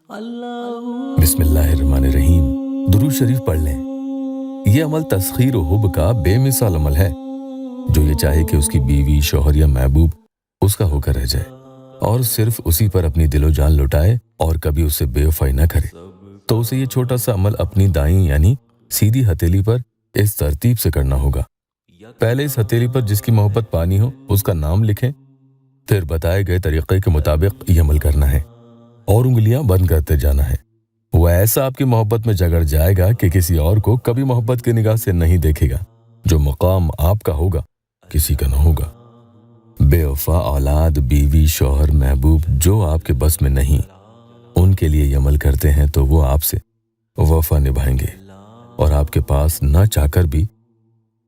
बिस्मिल्लाहिर्रहमानिर्रहीम। दुरूद शरीफ पढ़ लें। ये अमल तस्खीर व हुब का बेमिसाल अमल है। जो ये चाहे कि उसकी बीवी, शौहर या महबूब उसका होकर रह जाए और सिर्फ उसी पर अपनी दिलो जान लुटाए और कभी उससे बेवफाई न करे, तो उसे ये छोटा सा अमल अपनी दाईं यानी सीधी हथेली पर इस तरतीब से करना होगा। पहले इस हथेली पर जिसकी मोहब्बत पानी हो उसका नाम लिखें, फिर बताए गए तरीक़े के मुताबिक ये अमल करना है और उंगलियां बंद करते जाना है। वो ऐसा आपकी मोहब्बत में जगड़ जाएगा कि किसी और को कभी मोहब्बत की निगाह से नहीं देखेगा। जो मकाम आपका होगा किसी का न होगा। बेवफा औलाद, बीवी, शौहर, महबूब जो आपके बस में नहीं, उनके लिए ये अमल करते हैं तो वो आपसे वफा निभाएंगे और आपके पास न चाहकर भी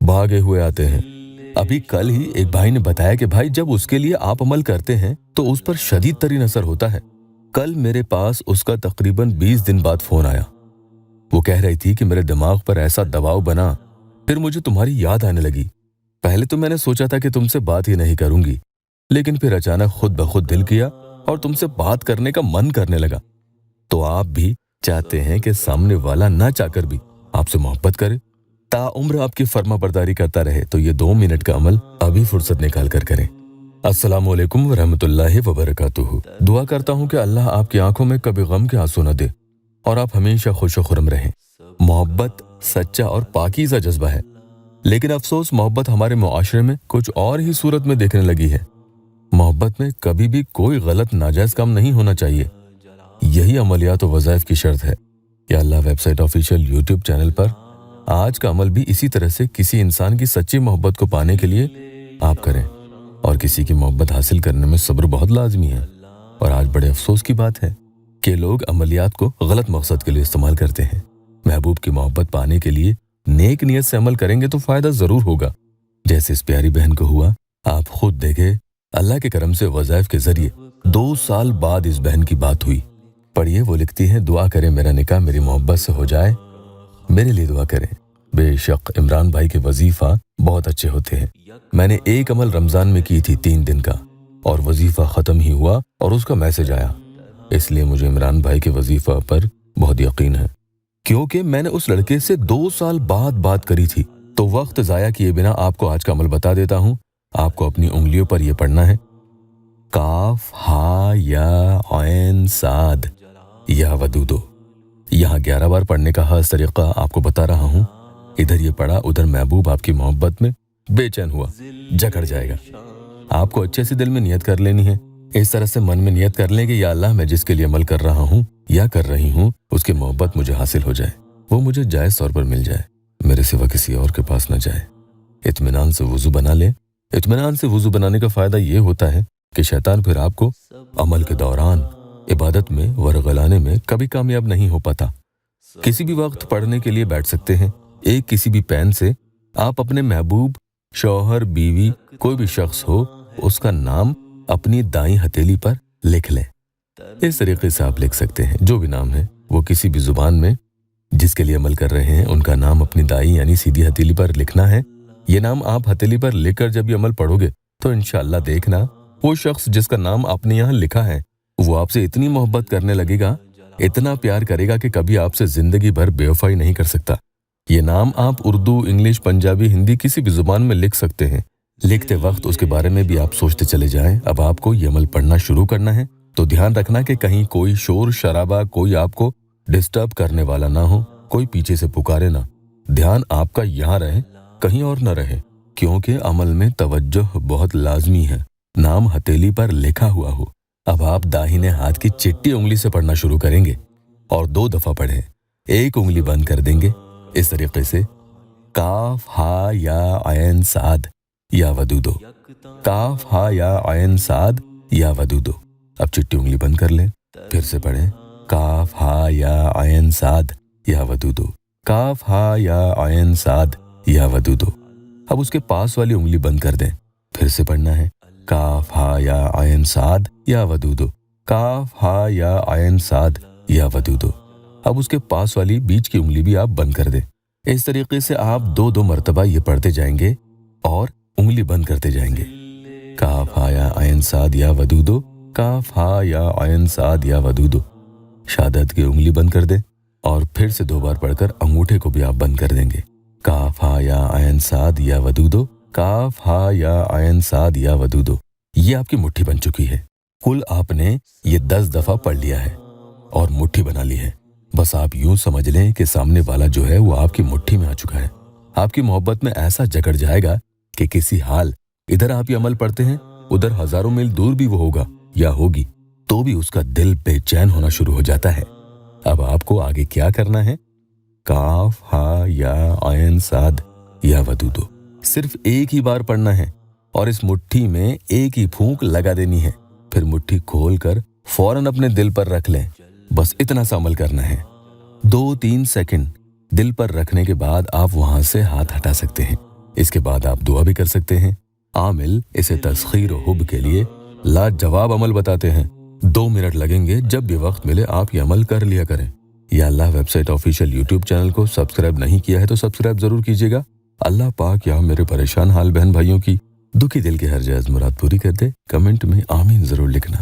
भागे हुए आते हैं। अभी कल ही एक भाई ने बताया कि भाई जब उसके लिए आप अमल करते हैं तो उस पर शदीद तरीन असर होता है। कल मेरे पास उसका तकरीबन 20 दिन बाद फोन आया। वो कह रही थी कि मेरे दिमाग पर ऐसा दबाव बना, फिर मुझे तुम्हारी याद आने लगी। पहले तो मैंने सोचा था कि तुमसे बात ही नहीं करूंगी, लेकिन फिर अचानक खुद ब खुद दिल किया और तुमसे बात करने का मन करने लगा। तो आप भी चाहते हैं कि सामने वाला ना चाहकर भी आपसे मोहब्बत करे, ताउम्र आपकी फर्मा बरदारी करता रहे, तो ये 2 मिनट का अमल अभी फुर्सत निकाल कर करें। अस्सलामु अलैकुम व रहमतुल्लाहि व बरकातुहू। दुआ करता हूँ कि अल्लाह आपकी आंखों में कभी गम के आंसू न दे और आप हमेशा खुश व खुरम रहें। मोहब्बत सच्चा और पाकीज़ा जज्बा है, लेकिन अफसोस मोहब्बत हमारे मुआशरे में कुछ और ही सूरत में देखने लगी है। मोहब्बत में कभी भी कोई गलत नाजायज काम नहीं होना चाहिए। यही अमलियात व वज़ाइफ की शर्त है। या अल्लाह वेबसाइट ऑफिशियल यूट्यूब चैनल पर आज का अमल भी इसी तरह से किसी इंसान की सच्ची मोहब्बत को पाने के लिए आप करें। और किसी की मोहब्बत हासिल करने में सब्र बहुत लाजमी है। और आज बड़े अफसोस की बात है कि लोग अमलियात को गलत मकसद के लिए इस्तेमाल करते हैं। महबूब की मोहब्बत पाने के लिए नेक नियत से अमल करेंगे तो फायदा जरूर होगा। जैसे इस प्यारी बहन को हुआ, आप खुद देखे। अल्लाह के करम से वज़ाइफ के जरिए 2 साल बाद इस बहन की बात हुई। पढ़िए, वो लिखती हैं, दुआ करें मेरा निकाह मेरी मोहब्बत से हो जाए, मेरे लिए दुआ करें। बेशक इमरान भाई के वजीफा बहुत अच्छे होते हैं। मैंने एक अमल रमजान में की थी 3 दिन का, और वजीफा खत्म ही हुआ और उसका मैसेज आया। इसलिए मुझे इमरान भाई के वजीफा पर बहुत यकीन है, क्योंकि मैंने उस लड़के से 2 साल बाद बात करी थी। तो वक्त जाया किए बिना आपको आज का अमल बता देता हूँ। आपको अपनी उंगलियों पर यह पढ़ना है, काफ हा या ऐन साद या वदूदो। यहाँ 11 बार पढ़ने का खास तरीका आपको बता रहा हूँ। इधर ये पढ़ा, उधर महबूब आपकी मोहब्बत में बेचैन हुआ, जकड़ जाएगा। आपको अच्छे से दिल में नियत कर लेनी है। इस तरह से मन में नियत कर लें कि या अल्लाह, मैं जिसके लिए अमल कर रहा हूँ या कर रही हूँ उसकी मोहब्बत मुझे हासिल हो जाए, वो मुझे जायज़ तौर पर मिल जाए, मेरे सिवा किसी और के पास न जाए। इत्मीनान से वुज़ू बना लें। इत्मीनान से वुज़ू बनाने का फ़ायदा ये होता है कि शैतान फिर आपको अमल के दौरान इबादत में वरगलाने में कभी कामयाब नहीं हो पाता। किसी भी वक्त पढ़ने के लिए बैठ सकते हैं। एक किसी भी पेन से आप अपने महबूब, शौहर, बीवी, कोई भी शख्स हो, उसका नाम अपनी दाईं हथेली पर लिख लें। इस तरीके से आप लिख सकते हैं, जो भी नाम है वो किसी भी जुबान में जिसके लिए अमल कर रहे हैं उनका नाम अपनी दाईं यानी सीधी हथेली पर लिखना है। ये नाम आप हथेली पर लिखकर जब ये अमल पढ़ोगे तो इंशाअल्लाह देखना, वो शख्स जिसका नाम आपने यहाँ लिखा है वो आपसे इतनी मोहब्बत करने लगेगा, इतना प्यार करेगा कि कभी आपसे जिंदगी भर बेवफाई नहीं कर सकता। ये नाम आप उर्दू, इंग्लिश, पंजाबी, हिंदी किसी भी जुबान में लिख सकते हैं। लिखते वक्त उसके बारे में भी आप सोचते चले जाएं। अब आपको ये अमल पढ़ना शुरू करना है तो ध्यान रखना कि कहीं कोई शोर शराबा, कोई आपको डिस्टर्ब करने वाला ना हो, कोई पीछे से पुकारे ना। ध्यान आपका यहाँ रहे, कहीं और न रहे, क्योंकि अमल में तवज्जो बहुत लाजमी है। नाम हथेली पर लिखा हुआ हो। अब आप दाहिने हाथ की चिट्टी उंगली से पढ़ना शुरू करेंगे और 2 दफा पढ़ें। एक उंगली बंद कर देंगे। इस तरीके से काफ हा या ऐन साद या वदूदो, काफ हा या ऐन साद या वदूदो। अब चिट्टी उंगली बंद कर लें, फिर से पढ़ें, काफ हा या ऐन साद या वदूदो, काफ हा या ऐन साद या वदूदो। अब उसके पास वाली उंगली बंद कर दें, फिर से पढ़ना है, काफ हा या ऐन साद या वदूदो, काफ हा या ऐन साद या वदूदो। अब उसके पास वाली बीच की उंगली भी आप बंद कर दें। इस तरीके से आप 2-2 मरतबा ये पढ़ते जाएंगे और उंगली बंद करते जाएंगे। काफ हा या ऐन साद या वदूदो, काफ हा या ऐन साद या वदूदो। शहादत की उंगली बंद कर दे और फिर से 2 बार पढ़कर अंगूठे को भी आप बंद कर देंगे। काफ हा या आयन साद या वदूदो, काफ हा या आयन साद या वदूदो, ये आपकी मुट्ठी बन चुकी है। कुल आपने ये 10 दफा पढ़ लिया है और मुट्ठी बना ली है। बस आप यूं समझ लें कि सामने वाला जो है वो आपकी मुट्ठी में आ चुका है। आपकी मोहब्बत में ऐसा जकड़ जाएगा कि किसी हाल इधर आप ये अमल पढ़ते हैं, उधर हजारों मील दूर भी वो होगा या होगी तो भी उसका दिल बेचैन होना शुरू हो जाता है। अब आपको आगे क्या करना है? काफ हा या आयन साद या वदूदो सिर्फ एक ही बार पढ़ना है और इस मुट्ठी में एक ही फूंक लगा देनी है। फिर मुट्ठी खोलकर फौरन अपने दिल पर रख लें। बस इतना सा अमल करना है। 2-3 सेकंड दिल पर रखने के बाद आप वहां से हाथ हटा सकते हैं। इसके बाद आप दुआ भी कर सकते हैं। आमिल इसे तस्खीर और हुब के लिए लाजवाब अमल बताते हैं। 2 मिनट लगेंगे, जब भी वक्त मिले आप ये अमल कर लिया करें। या अल्लाह वेबसाइट ऑफिशियल यूट्यूब चैनल को सब्सक्राइब नहीं किया है तो सब्सक्राइब जरूर कीजिएगा। अल्लाह पाक यहाँ मेरे परेशान हाल बहन भाइयों की दुखी दिल की हर जायज मुराद पूरी कर दे। कमेंट में आमीन जरूर लिखना।